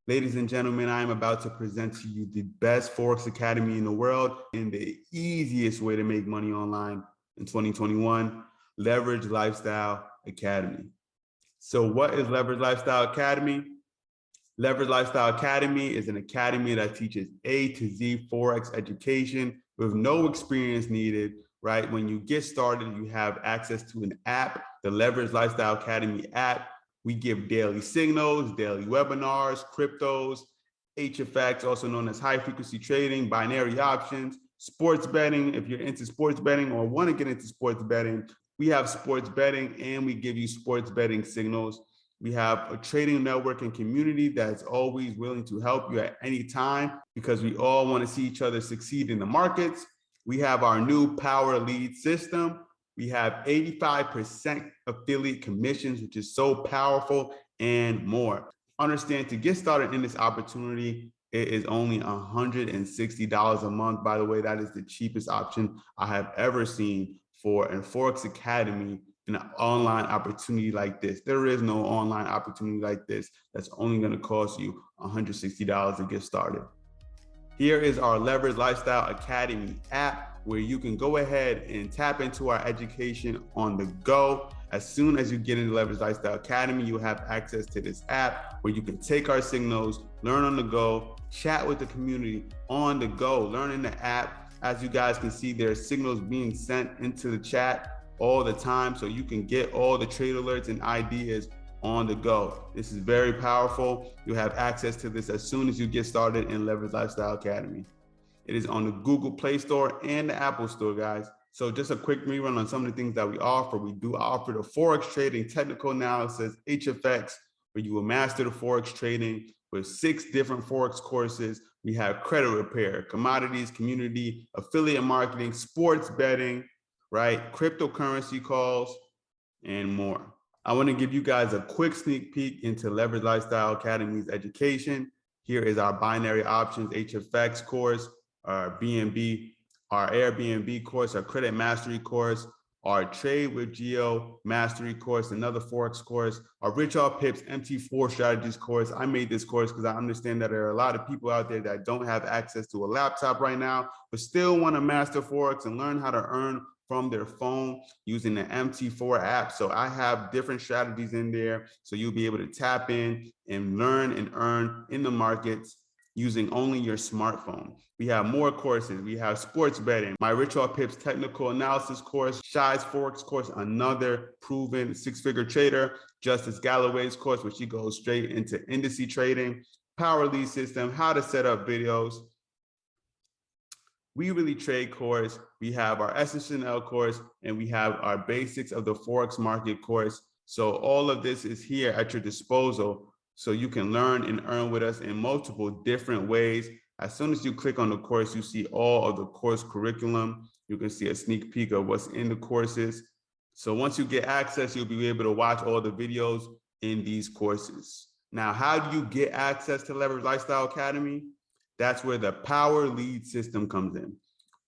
Ladies and gentlemen, I am about to present to you the best Forex Academy in the world and the easiest way to make money online in 2021, Leverage Lifestyle Academy. So what is Leverage Lifestyle Academy? Leverage Lifestyle Academy is an academy that teaches A to Z Forex education with no experience needed, right? When you get started, you have access to an app, the Leverage Lifestyle Academy app. We give daily signals, daily webinars, cryptos, HFX, also known as high frequency trading, binary options, sports betting. If you're into sports betting or want to get into sports betting, we have sports betting and we give you sports betting signals. We have a trading network and community that's always willing to help you at any time because we all want to see each other succeed in the markets. We have our new power lead system. We have 85% affiliate commissions, which is so powerful, and more. Understand, to get started in this opportunity, it is only $160 a month. By the way, that is the cheapest option I have ever seen for a Forex Academy, an online opportunity like this. There is no online opportunity like this that's only going to cost you $160 to get started. Here is our Leverage Lifestyle Academy app where you can go ahead and tap into our education on the go. As soon as you get into Leverage Lifestyle Academy, you have access to this app where you can take our signals, learn on the go, chat with the community on the go, learn in the app. As you guys can see, there are signals being sent into the chat all the time, so you can get all the trade alerts and ideas on the go. This is very powerful. You have access to this as soon as you get started in Leverage Lifestyle Academy. It is on the Google Play Store and the Apple Store, guys. So just a quick rerun on some of the things that we offer. We do offer the Forex trading, technical analysis, HFX, where you will master the Forex trading with 6 different Forex courses. We have credit repair, commodities, community, affiliate marketing, sports betting, right? Cryptocurrency calls, and more. I want to give you guys a quick sneak peek into Leverage Lifestyle Academy's education. Here is our binary options HFX course, our BNB, our Airbnb course, our credit mastery course, our trade with Geo mastery course, another Forex course, our Rich Off Pips MT4 strategies course. I made this course because I understand that there are a lot of people out there that don't have access to a laptop right now, but still want to master Forex and learn how to earn from their phone using the MT4 app. So I have different strategies in there. So you'll be able to tap in and learn and earn in the markets using only your smartphone. We have more courses. We have sports betting, my Rich Off Pips technical analysis course, Shy's Forex course, another proven 6-figure trader, Justice Galloway's course, which he goes straight into indice trading, power lead system, how to set up videos, We Really Trade course, we have our SSNL course, and we have our Basics of the Forex Market course. So all of this is here at your disposal, so you can learn and earn with us in multiple different ways. As soon as you click on the course, you see all of the course curriculum. You can see a sneak peek of what's in the courses. So once you get access, you'll be able to watch all the videos in these courses. Now, how do you get access to Leverage Lifestyle Academy? That's where the Power Lead system comes in.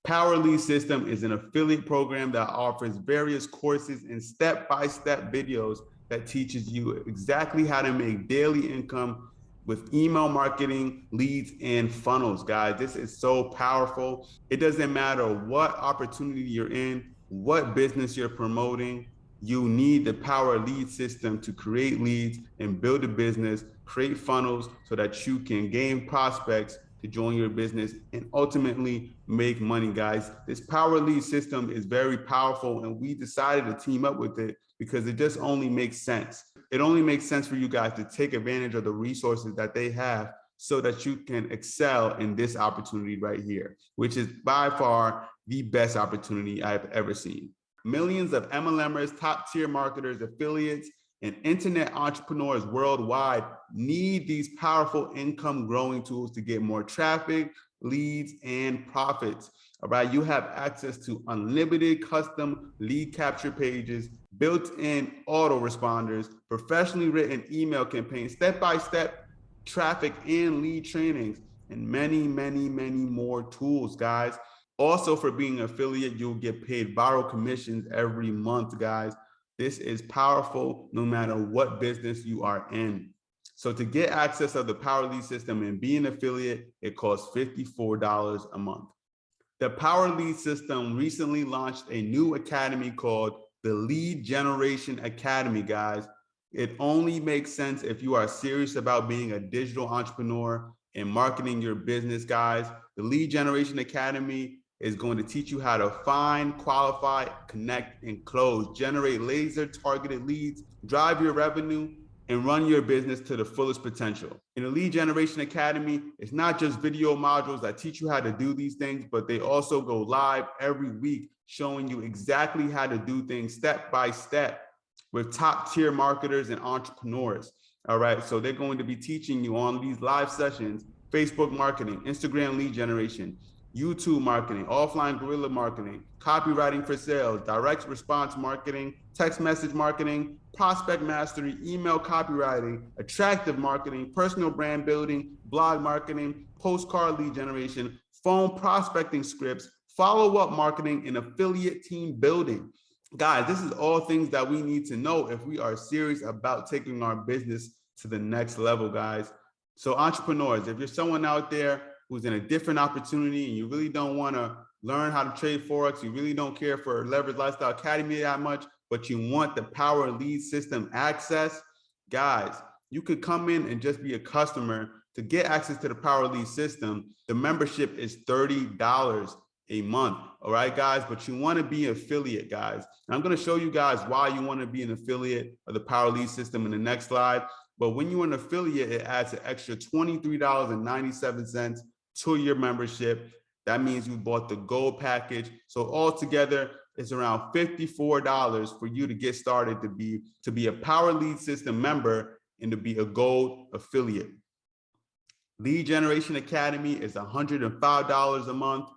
Power Lead system is an affiliate program that offers various courses and step-by-step videos that teaches you exactly how to make daily income with email marketing, leads, and funnels, guys. This is so powerful. It doesn't matter what opportunity you're in, what business you're promoting, you need the Power Lead system to create leads and build a business, create funnels so that you can gain prospects to join your business and ultimately make money, guys. This Power Lead system is very powerful, and we decided to team up with it because it just only makes sense. It only makes sense for you guys to take advantage of the resources that they have so that you can excel in this opportunity right here, which is by far the best opportunity I've ever seen. Millions of MLMers, top tier marketers, affiliates, and internet entrepreneurs worldwide need these powerful income growing tools to get more traffic, leads, and profits. All right, you have access to unlimited custom lead capture pages, built-in autoresponders, professionally written email campaigns, step-by-step traffic and lead trainings, and many, many, many more tools, guys. Also, for being an affiliate, you'll get paid viral commissions every month, guys. This is powerful no matter what business you are in. So to get access of the Power Lead system and be an affiliate, it costs $54 a month. The Power Lead system recently launched a new academy called the Lead Generation Academy, guys. It only makes sense if you are serious about being a digital entrepreneur and marketing your business, guys. The Lead Generation Academy is going to teach you how to find, qualify, connect, and close, generate laser-targeted leads, drive your revenue, and run your business to the fullest potential. In the Lead Generation Academy, it's not just video modules that teach you how to do these things, but they also go live every week showing you exactly how to do things step by step with top tier marketers and entrepreneurs. All right, so they're going to be teaching you on these live sessions, Facebook marketing, Instagram lead generation, YouTube marketing, offline guerrilla marketing, copywriting for sales, direct response marketing, text message marketing, prospect mastery, email copywriting, attractive marketing, personal brand building, blog marketing, postcard lead generation, phone prospecting scripts, follow-up marketing, and affiliate team building. Guys, this is all things that we need to know if we are serious about taking our business to the next level, guys. So entrepreneurs, if you're someone out there who's in a different opportunity and you really don't want to learn how to trade Forex, you really don't care for Leverage Lifestyle Academy that much, but you want the Power Lead system access, guys, you could come in and just be a customer. To get access to the Power Lead system, the membership is $30 a month. All right, guys, but you want to be an affiliate, guys. And I'm going to show you guys why you want to be an affiliate of the Power Lead system in the next slide. But when you're an affiliate, it adds an extra $23.97 to your membership. That means you bought the gold package. So altogether, it's around $54 for you to get started to be a Power Lead system member and to be a gold affiliate. Lead Generation Academy is $105 a month.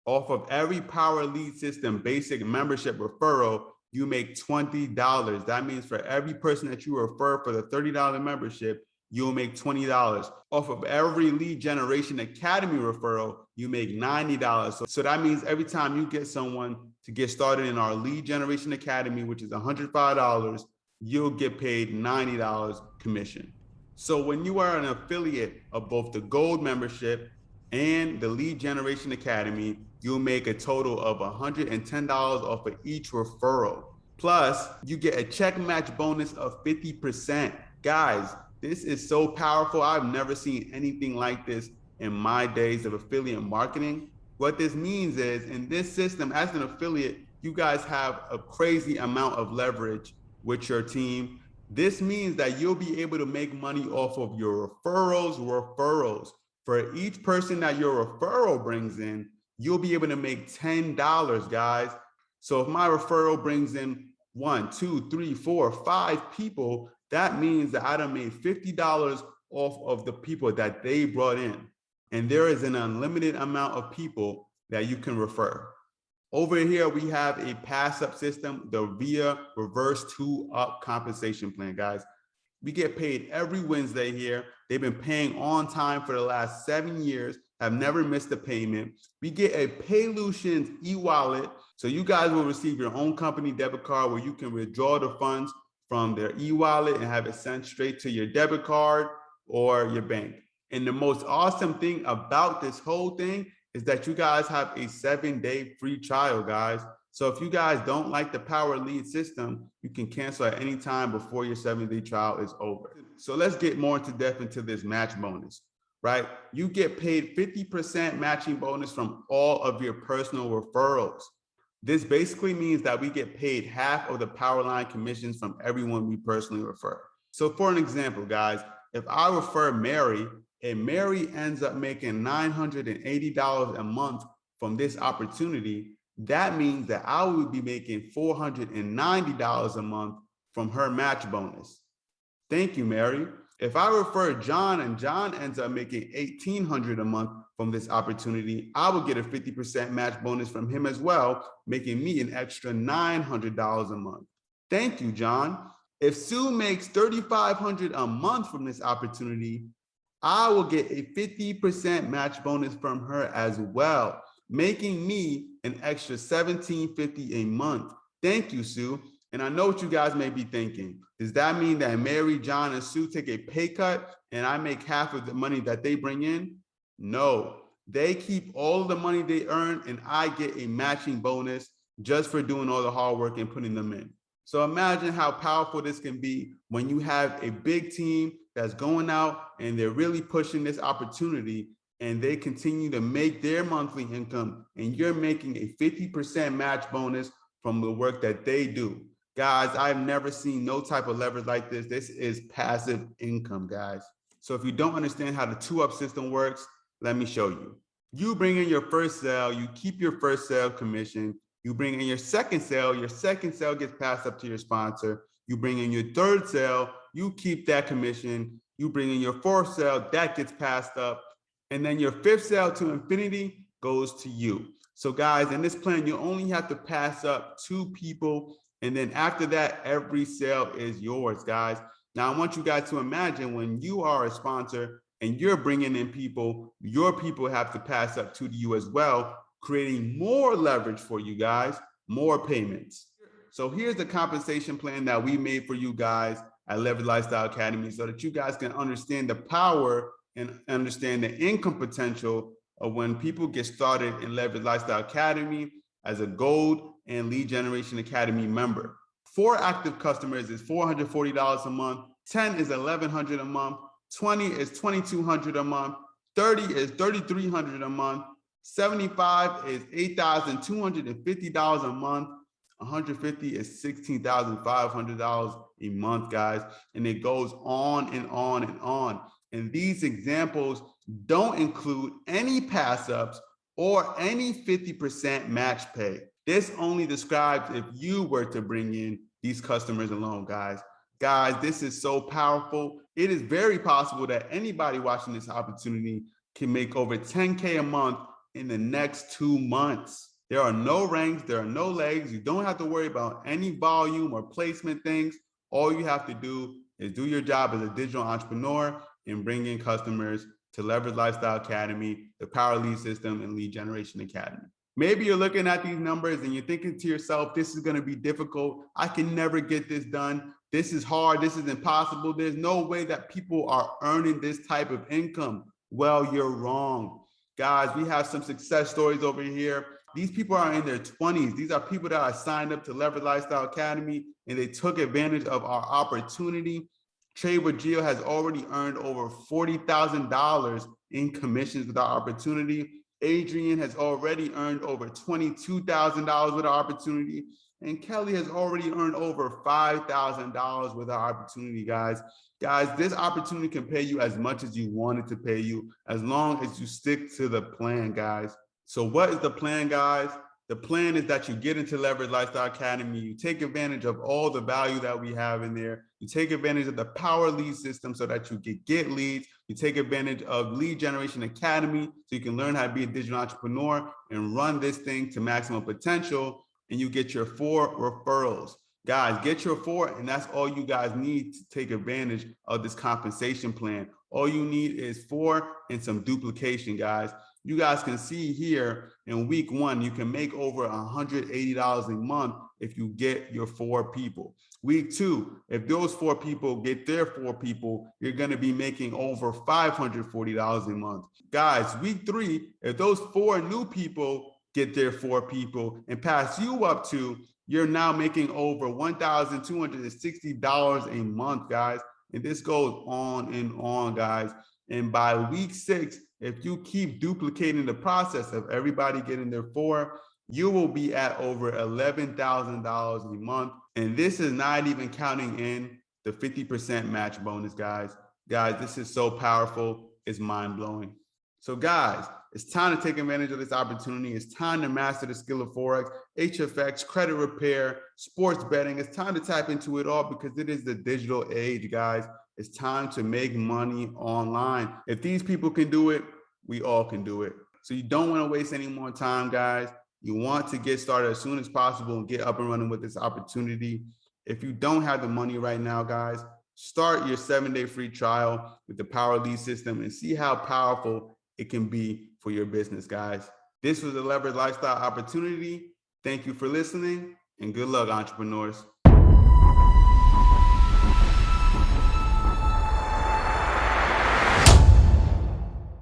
Off of every Power Lead system basic membership referral, you make $20. That means for every person that you refer for the $30 membership, you'll make $20. Off of every Lead Generation Academy referral, you make $90. So that means every time you get someone to get started in our Lead Generation Academy, which is $105, you'll get paid $90 commission. So when you are an affiliate of both the Gold membership and the Lead Generation Academy, you'll make a total of $110 off of each referral. Plus, you get a check match bonus of 50%. Guys, this is so powerful. I've never seen anything like this in my days of affiliate marketing. What this means is, in this system, as an affiliate, you guys have a crazy amount of leverage with your team. This means that you'll be able to make money off of your referrals. For each person that your referral brings in, you'll be able to make $10, guys. So if my referral brings in 1, 2, 3, 4, 5 people, that means that I done made $50 off of the people that they brought in. And there is an unlimited amount of people that you can refer. Over here, we have a pass-up system, the VIA Reverse 2-Up compensation plan, guys. We get paid every Wednesday here. They've been paying on time for the last 7 years, have never missed a payment. We get a Paylutions e-wallet. So you guys will receive your own company debit card where you can withdraw the funds from their e-wallet and have it sent straight to your debit card or your bank. And the most awesome thing about this whole thing is that you guys have a 7-day free trial, guys. So if you guys don't like the Power Lead system, you can cancel at any time before your 7-day trial is over. So let's get more into depth into this match bonus, right? You get paid 50% matching bonus from all of your personal referrals. This basically means that we get paid half of the Powerline commissions from everyone we personally refer. So for an example, guys, if I refer Mary and Mary ends up making $980 a month from this opportunity, that means that I will be making $490 a month from her match bonus. Thank you, Mary. If I refer John and John ends up making $1,800 a month from this opportunity, I will get a 50% match bonus from him as well, making me an extra $900 a month. Thank you, John. If Sue makes $3,500 a month from this opportunity, I will get a 50% match bonus from her as well, making me an extra $1,750 a month. Thank you, Sue. And I know what you guys may be thinking. Does that mean that Mary, John, and Sue take a pay cut and I make half of the money that they bring in? No, they keep all of the money they earn and I get a matching bonus just for doing all the hard work and putting them in. So imagine how powerful this can be when you have a big team that's going out and they're really pushing this opportunity and they continue to make their monthly income and you're making a 50% match bonus from the work that they do. Guys, I've never seen no type of leverage like this. This is passive income, guys. So if you don't understand how the 2-up system works, let me show you. You bring in your first sale, you keep your first sale commission. You bring in your second sale gets passed up to your sponsor. You bring in your third sale, you keep that commission. You bring in your fourth sale, that gets passed up. And then your fifth sale to infinity goes to you. So guys, in this plan, you only have to pass up 2 people. And then after that, every sale is yours, guys. Now, I want you guys to imagine when you are a sponsor and you're bringing in people, your people have to pass up to you as well, creating more leverage for you guys, more payments. So here's the compensation plan that we made for you guys at Leverage Lifestyle Academy so that you guys can understand the power and understand the income potential of when people get started in Leverage Lifestyle Academy as a Gold and Lead Generation Academy member. 4 active customers is $440 a month, 10 is $1,100 a month, 20 is $2,200 a month, 30 is $3,300 a month, 75 is $8,250 a month, 150 is $16,500 a month, guys. And it goes on and on and on. And these examples don't include any pass ups or any 50% match pay. This only describes if you were to bring in these customers alone, guys. Guys, this is so powerful. It is very possible that anybody watching this opportunity can make over 10K a month in the next 2 months. There are no ranks, there are no legs. You don't have to worry about any volume or placement things. All you have to do is do your job as a digital entrepreneur and bring in customers to Leverage Lifestyle Academy, the Power Lead System, and Lead Generation Academy. Maybe you're looking at these numbers and you're thinking to yourself, this is going to be difficult. I can never get this done. This is hard. This is impossible. There's no way that people are earning this type of income. Well, you're wrong. Guys, we have some success stories over here. These people are in their 20s. These are people that are signed up to Leverage Lifestyle Academy and they took advantage of our opportunity. Trade with Gio has already earned over $40,000 in commissions with our opportunity. Adrian has already earned over $22,000 with our opportunity. And Kelly has already earned over $5,000 with our opportunity, guys. Guys, this opportunity can pay you as much as you want it to pay you, as long as you stick to the plan, guys. So what is the plan, guys? The plan is that you get into Leverage Lifestyle Academy, you take advantage of all the value that we have in there, you take advantage of the Power Lead System so that you can get leads, you take advantage of Lead Generation Academy so you can learn how to be a digital entrepreneur and run this thing to maximum potential, and you get your 4 referrals. Guys, get your 4, and that's all you guys need to take advantage of this compensation plan. All you need is 4 and some duplication, guys. You guys can see here in week 1, you can make over $180 a month if you get your 4 people. Week 2, if those 4 people get their 4 people, you're going to be making over $540 a month. Guys, week 3, if those 4 new people get their 4 people and pass you up to, you're now making over $1,260 a month, guys. And this goes on and on, guys. And by week 6, if you keep duplicating the process of everybody getting their 4, you will be at over $11,000 a month. And this is not even counting in the 50% match bonus, guys. Guys, this is so powerful. It's mind-blowing. So guys, it's time to take advantage of this opportunity. It's time to master the skill of Forex, HFX, credit repair, sports betting. It's time to tap into it all because it is the digital age, guys. It's time to make money online. If these people can do it, we all can do it. So you don't want to waste any more time, guys. You want to get started as soon as possible and get up and running with this opportunity. If you don't have the money right now, guys, start your 7-day free trial with the Power Lead System and see how powerful it can be for your business, guys. This was the Leverage Lifestyle Opportunity. Thank you for listening and good luck, entrepreneurs.